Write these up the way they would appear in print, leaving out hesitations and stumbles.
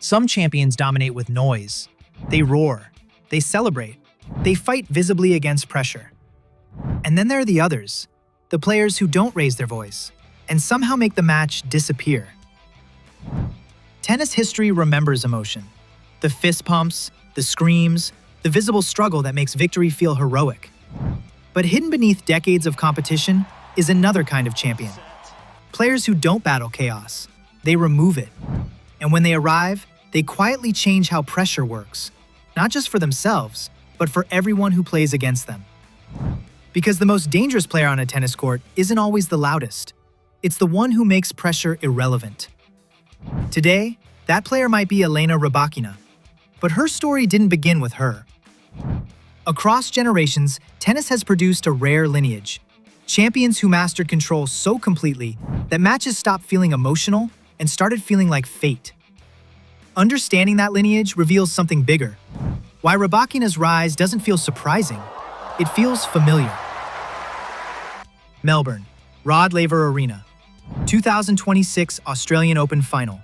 Some champions dominate with noise. They roar. They celebrate. They fight visibly against pressure. And then there are the others, the players who don't raise their voice and somehow make the match disappear. Tennis history remembers emotion. The fist pumps, the screams, the visible struggle that makes victory feel heroic. But hidden beneath decades of competition is another kind of champion. Players who don't battle chaos. They remove it. And when they arrive, they quietly change how pressure works, not just for themselves, but for everyone who plays against them. Because the most dangerous player on a tennis court isn't always the loudest. It's the one who makes pressure irrelevant. Today, that player might be Elena Rybakina, but her story didn't begin with her. Across generations, tennis has produced a rare lineage. Champions who mastered control so completely that matches stopped feeling emotional and started feeling like fate. Understanding that lineage reveals something bigger. Why Rybakina's rise doesn't feel surprising, it feels familiar. Melbourne, Rod Laver Arena, 2026 Australian Open Final.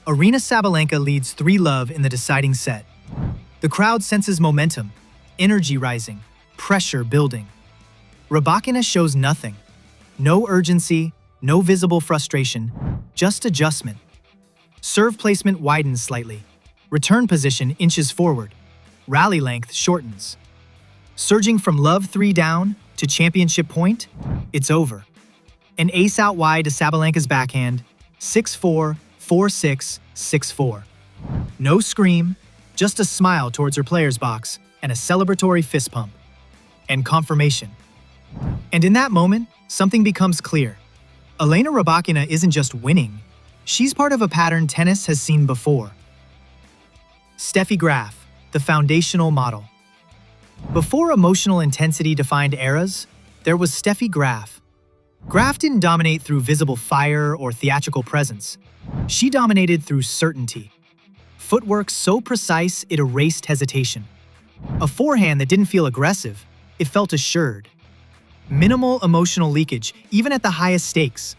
Aryna Sabalenka leads 3-love in the deciding set. The crowd senses momentum, energy rising, pressure building. Rybakina shows nothing. No urgency, no visible frustration, just adjustment. Serve placement widens slightly. Return position inches forward. Rally length shortens. Surging from love 3 down to championship point, it's over. An ace out wide to Sabalenka's backhand, 6-4, 4-6, 6-4. No scream, just a smile towards her player's box and a celebratory fist pump. And confirmation. And in that moment, something becomes clear. Elena Rybakina isn't just winning, she's part of a pattern tennis has seen before. Steffi Graf, the foundational model. Before emotional intensity defined eras, there was Steffi Graf. Graf didn't dominate through visible fire or theatrical presence. She dominated through certainty. Footwork so precise it erased hesitation. A forehand that didn't feel aggressive, it felt assured. Minimal emotional leakage, even at the highest stakes.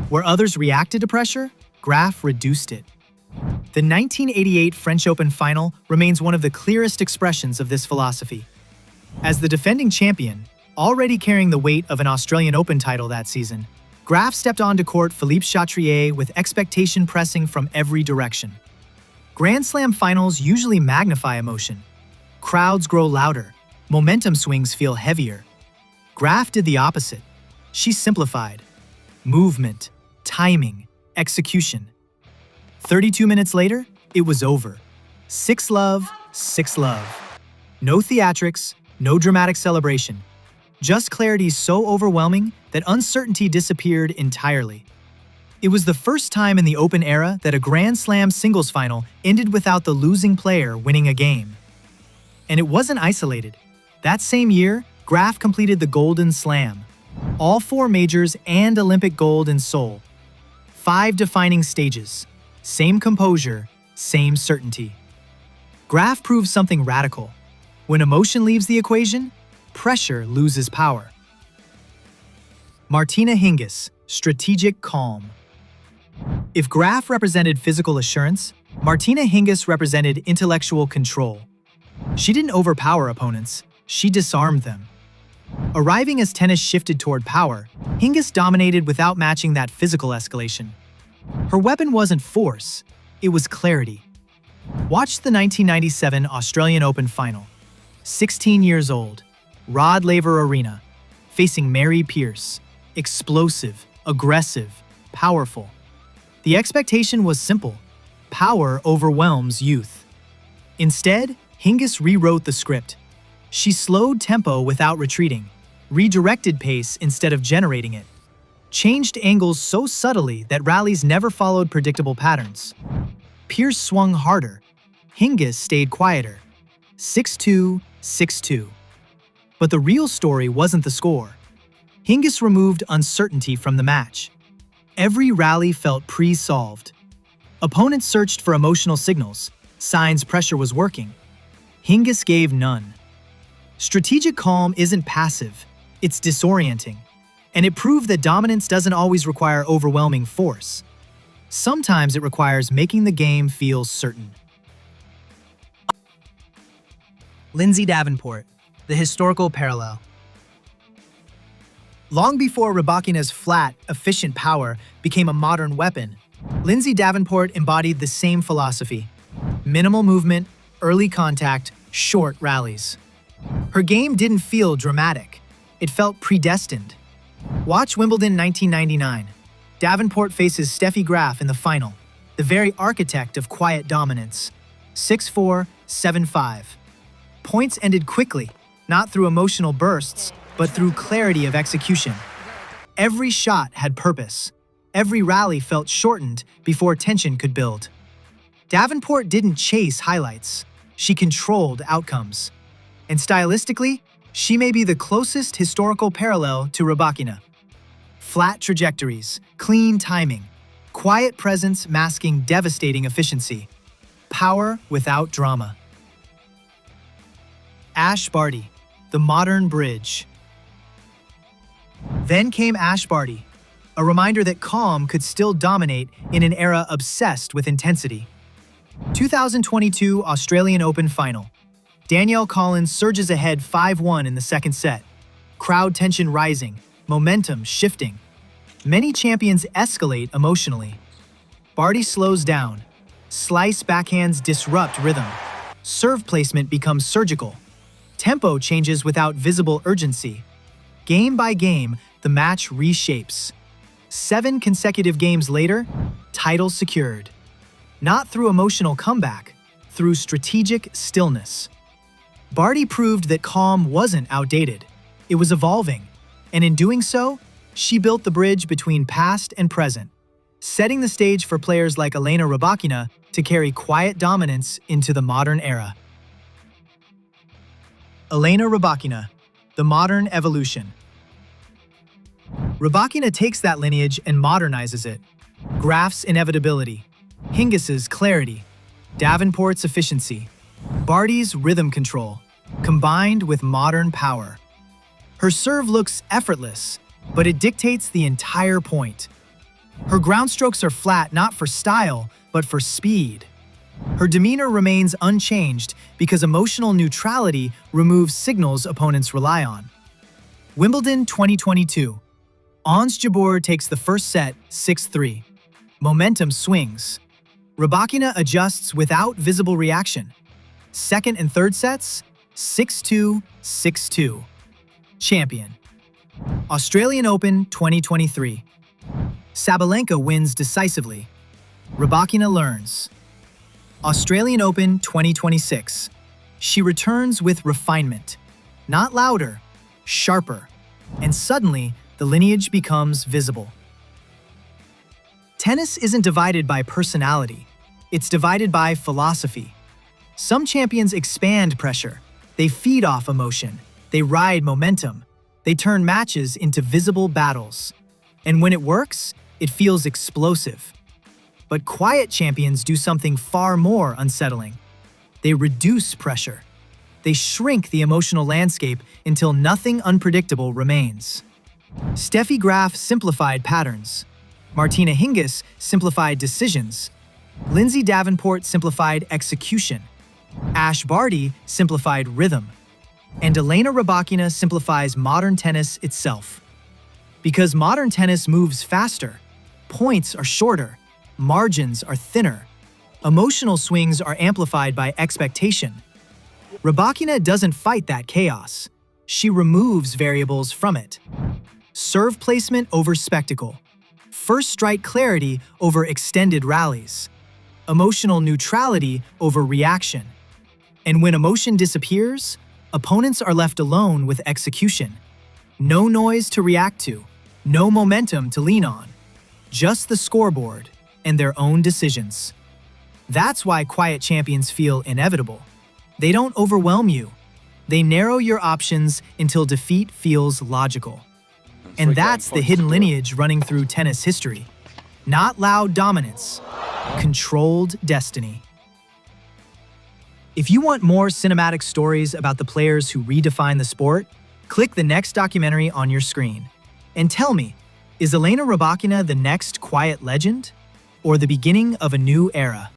Where others reacted to pressure, Graf reduced it. The 1988 French Open final remains one of the clearest expressions of this philosophy. As the defending champion, already carrying the weight of an Australian Open title that season, Graf stepped onto court Philippe Chatrier with expectation pressing from every direction. Grand Slam finals usually magnify emotion. Crowds grow louder, momentum swings feel heavier. Graf did the opposite. She simplified. Movement, timing, execution. 32 minutes later, it was over. 6-love, 6-love. No theatrics, no dramatic celebration. Just clarity so overwhelming that uncertainty disappeared entirely. It was the first time in the Open era that a Grand Slam singles final ended without the losing player winning a game. And it wasn't isolated. That same year, Graf completed the Golden Slam. All 4 majors and Olympic gold in Seoul. 5 defining stages. Same composure, same certainty. Graf proves something radical. When emotion leaves the equation, pressure loses power. Martina Hingis, strategic calm. If Graf represented physical assurance, Martina Hingis represented intellectual control. She didn't overpower opponents, she disarmed them. Arriving as tennis shifted toward power, Hingis dominated without matching that physical escalation. Her weapon wasn't force, it was clarity. Watch the 1997 Australian Open final. 16 years old, Rod Laver Arena, facing Mary Pierce. Explosive, aggressive, powerful. The expectation was simple. Power overwhelms youth. Instead, Hingis rewrote the script. She slowed tempo without retreating, redirected pace instead of generating it, changed angles so subtly that rallies never followed predictable patterns. Pierce swung harder. Hingis stayed quieter. 6-2, 6-2. But the real story wasn't the score. Hingis removed uncertainty from the match. Every rally felt pre-solved. Opponents searched for emotional signals, signs pressure was working. Hingis gave none. Strategic calm isn't passive, it's disorienting. And it proved that dominance doesn't always require overwhelming force. Sometimes it requires making the game feel certain. Lindsay Davenport, the historical parallel. Long before Rybakina's flat, efficient power became a modern weapon, Lindsay Davenport embodied the same philosophy: minimal movement, early contact, short rallies. Her game didn't feel dramatic. It felt predestined. Watch Wimbledon 1999. Davenport faces Steffi Graf in the final, the very architect of quiet dominance. 6-4, 7-5. Points ended quickly, not through emotional bursts, but through clarity of execution. Every shot had purpose. Every rally felt shortened before tension could build. Davenport didn't chase highlights. She controlled outcomes. And stylistically, she may be the closest historical parallel to Rybakina. Flat trajectories, clean timing, quiet presence masking devastating efficiency. Power without drama. Ash Barty, the modern bridge. Then came Ash Barty, a reminder that calm could still dominate in an era obsessed with intensity. 2022 Australian Open Final. Danielle Collins surges ahead 5-1 in the second set. Crowd tension rising, momentum shifting. Many champions escalate emotionally. Barty slows down. Slice backhands disrupt rhythm. Serve placement becomes surgical. Tempo changes without visible urgency. Game by game, the match reshapes. 7 consecutive games later, title secured. Not through emotional comeback, through strategic stillness. Barty proved that calm wasn't outdated. It was evolving. And in doing so, she built the bridge between past and present, setting the stage for players like Elena Rybakina to carry quiet dominance into the modern era. Elena Rybakina, the modern evolution. Rybakina takes that lineage and modernizes it. Graf's inevitability, Hingis's clarity, Davenport's efficiency, Barty's rhythm control, combined with modern power. Her serve looks effortless, but it dictates the entire point. Her ground strokes are flat not for style, but for speed. Her demeanor remains unchanged because emotional neutrality removes signals opponents rely on. Wimbledon 2022. Ons Jabeur takes the first set 6-3. Momentum swings. Rybakina adjusts without visible reaction. Second and third sets 6-2, 6-2. Champion. Australian Open 2023. Sabalenka wins decisively. Rybakina learns. Australian Open 2026. She returns with refinement. Not louder, sharper. And suddenly, the lineage becomes visible. Tennis isn't divided by personality. It's divided by philosophy. Some champions expand pressure. They feed off emotion. They ride momentum. They turn matches into visible battles. And when it works, it feels explosive. But quiet champions do something far more unsettling. They reduce pressure. They shrink the emotional landscape until nothing unpredictable remains. Steffi Graf simplified patterns. Martina Hingis simplified decisions. Lindsay Davenport simplified execution. Ash Barty simplified rhythm. And Elena Rybakina simplifies modern tennis itself. Because modern tennis moves faster, points are shorter, margins are thinner, emotional swings are amplified by expectation. Rybakina doesn't fight that chaos. She removes variables from it. Serve placement over spectacle. First strike clarity over extended rallies. Emotional neutrality over reaction. And when emotion disappears, opponents are left alone with execution. No noise to react to, no momentum to lean on. Just the scoreboard and their own decisions. That's why quiet champions feel inevitable. They don't overwhelm you. They narrow your options until defeat feels logical. And that's the hidden lineage running through tennis history. Not loud dominance, controlled destiny. If you want more cinematic stories about the players who redefine the sport, click the next documentary on your screen. And tell me, is Elena Rybakina the next quiet legend? or the beginning of a new era?